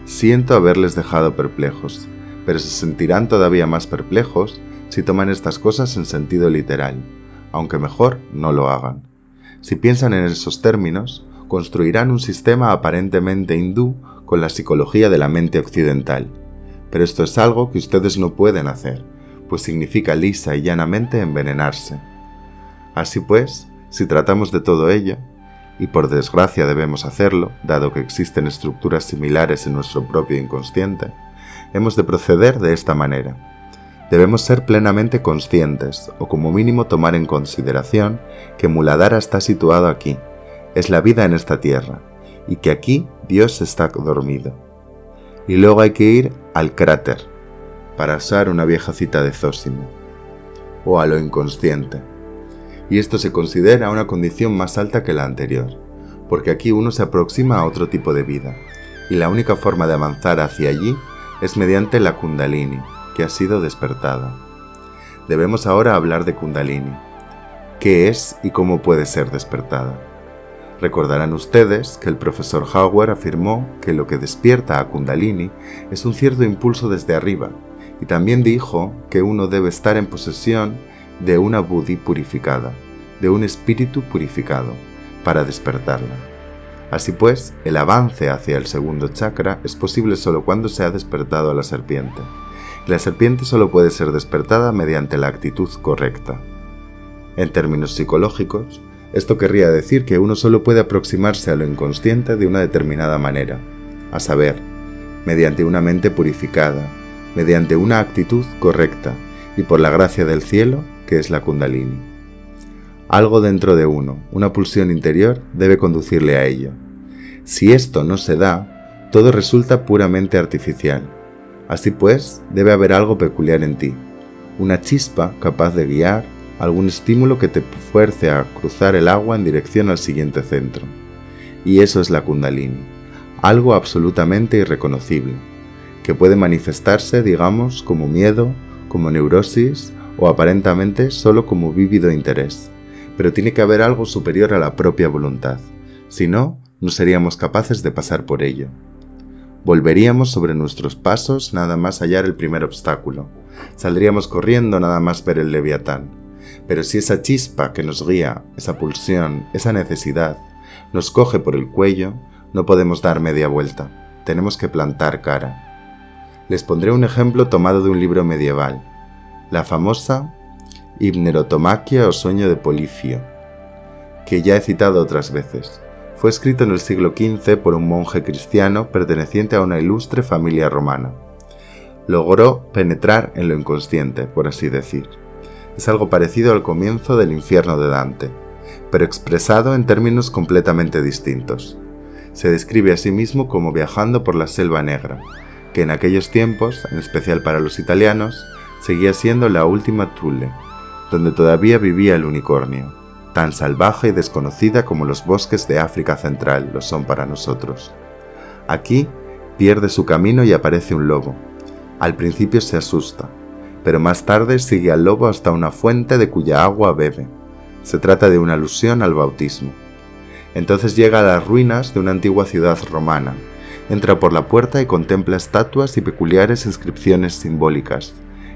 Siento haberles dejado perplejos, pero se sentirán todavía más perplejos si toman estas cosas en sentido literal, aunque mejor no lo hagan. Si piensan en esos términos, construirán un sistema aparentemente hindú con la psicología de la mente occidental. Pero esto es algo que ustedes no pueden hacer, pues significa lisa y llanamente envenenarse. Así pues, si tratamos de todo ello, y por desgracia debemos hacerlo, dado que existen estructuras similares en nuestro propio inconsciente, hemos de proceder de esta manera. Debemos ser plenamente conscientes, o como mínimo tomar en consideración que Muladhara está situado aquí, es la vida en esta tierra, y que aquí Dios está dormido. Y luego hay que ir al cráter, para usar una vieja cita de Zósimo, o a lo inconsciente. Y esto se considera una condición más alta que la anterior, porque aquí uno se aproxima a otro tipo de vida, y la única forma de avanzar hacia allí es mediante la Kundalini, que ha sido despertada. Debemos ahora hablar de Kundalini. ¿Qué es y cómo puede ser despertada? Recordarán ustedes que el profesor Hauer afirmó que lo que despierta a Kundalini es un cierto impulso desde arriba, y también dijo que uno debe estar en posesión de una buddhi purificada, de un espíritu purificado, para despertarla. Así pues, el avance hacia el segundo chakra es posible solo cuando se ha despertado a la serpiente. La serpiente solo puede ser despertada mediante la actitud correcta. En términos psicológicos, esto querría decir que uno solo puede aproximarse a lo inconsciente de una determinada manera, a saber, mediante una mente purificada, mediante una actitud correcta y por la gracia del cielo, que es la Kundalini. Algo dentro de uno, una pulsión interior, debe conducirle a ello. Si esto no se da, todo resulta puramente artificial. Así pues, debe haber algo peculiar en ti, una chispa capaz de guiar, algún estímulo que te fuerce a cruzar el agua en dirección al siguiente centro. Y eso es la Kundalini, algo absolutamente irreconocible, que puede manifestarse, digamos, como miedo, como neurosis o aparentemente solo como vívido interés. Pero tiene que haber algo superior a la propia voluntad, si no, no seríamos capaces de pasar por ello. Volveríamos sobre nuestros pasos nada más hallar el primer obstáculo. Saldríamos corriendo nada más ver el leviatán. Pero si esa chispa que nos guía, esa pulsión, esa necesidad, nos coge por el cuello, no podemos dar media vuelta. Tenemos que plantar cara. Les pondré un ejemplo tomado de un libro medieval, la famosa Hipnerotomaquia o Sueño de Polifio, que ya he citado otras veces. Fue escrito en el siglo XV por un monje cristiano perteneciente a una ilustre familia romana. Logró penetrar en lo inconsciente, por así decir. Es algo parecido al comienzo del infierno de Dante, pero expresado en términos completamente distintos. Se describe a sí mismo como viajando por la Selva Negra, que en aquellos tiempos, en especial para los italianos, seguía siendo la última Thule, donde todavía vivía el unicornio, tan salvaje y desconocida como los bosques de África Central lo son para nosotros. Aquí pierde su camino y aparece un lobo. Al principio se asusta, pero más tarde sigue al lobo hasta una fuente de cuya agua bebe. Se trata de una alusión al bautismo. Entonces llega a las ruinas de una antigua ciudad romana, entra por la puerta y contempla estatuas y peculiares inscripciones simbólicas,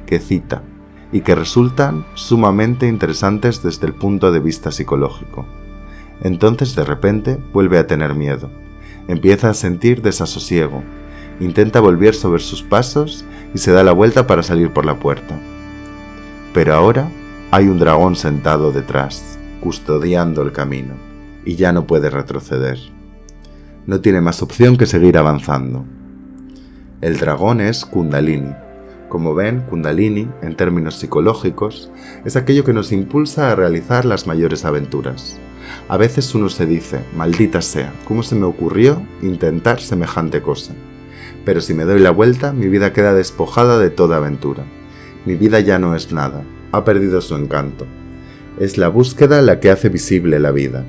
que cita, y que resultan sumamente interesantes desde el punto de vista psicológico. Entonces de repente vuelve a tener miedo, empieza a sentir desasosiego, intenta volver sobre sus pasos y se da la vuelta para salir por la puerta. Pero ahora hay un dragón sentado detrás, custodiando el camino, y ya no puede retroceder. No tiene más opción que seguir avanzando. El dragón es Kundalini, Como ven, Kundalini, en términos psicológicos, es aquello que nos impulsa a realizar las mayores aventuras. A veces uno se dice, maldita sea, ¿cómo se me ocurrió intentar semejante cosa? Pero si me doy la vuelta, mi vida queda despojada de toda aventura. Mi vida ya no es nada, ha perdido su encanto. Es la búsqueda la que hace visible la vida.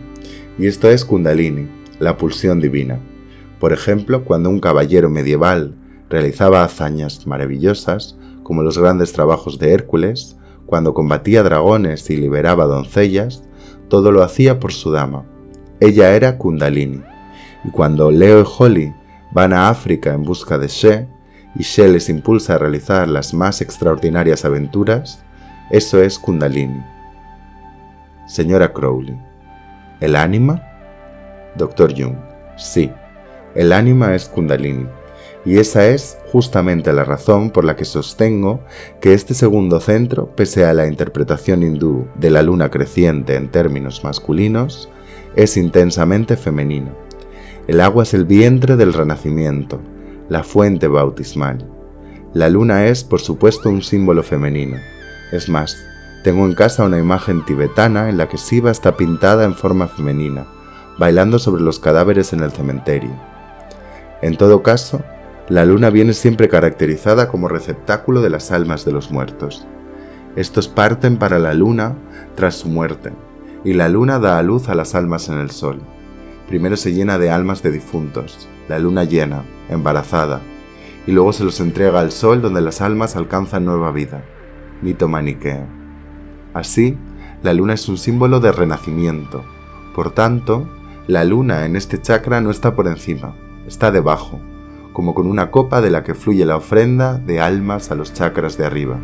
Y esto es Kundalini, la pulsión divina. Por ejemplo, cuando un caballero medieval realizaba hazañas maravillosas, como los grandes trabajos de Hércules, cuando combatía dragones y liberaba doncellas, todo lo hacía por su dama. Ella era Kundalini. Y cuando Leo y Holly van a África en busca de She, y She les impulsa a realizar las más extraordinarias aventuras, eso es Kundalini. Señora Crowley, ¿el ánima? Dr. Jung, sí, el ánima es Kundalini. Y esa es justamente la razón por la que sostengo que este segundo centro, pese a la interpretación hindú de la luna creciente en términos masculinos, es intensamente femenino. El agua es el vientre del renacimiento, la fuente bautismal. La luna es, por supuesto, un símbolo femenino. Es más, tengo en casa una imagen tibetana en la que Shiva está pintada en forma femenina, bailando sobre los cadáveres en el cementerio. En todo caso, la luna viene siempre caracterizada como receptáculo de las almas de los muertos. Estos parten para la luna tras su muerte, y la luna da a luz a las almas en el sol. Primero se llena de almas de difuntos, la luna llena, embarazada, y luego se los entrega al sol donde las almas alcanzan nueva vida. Mito maniqueo. Así, la luna es un símbolo de renacimiento. Por tanto, la luna en este chakra no está por encima, está debajo, como con una copa de la que fluye la ofrenda de almas a los chakras de arriba,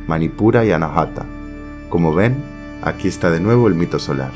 Manipura y Anahata. Como ven, aquí está de nuevo el mito solar.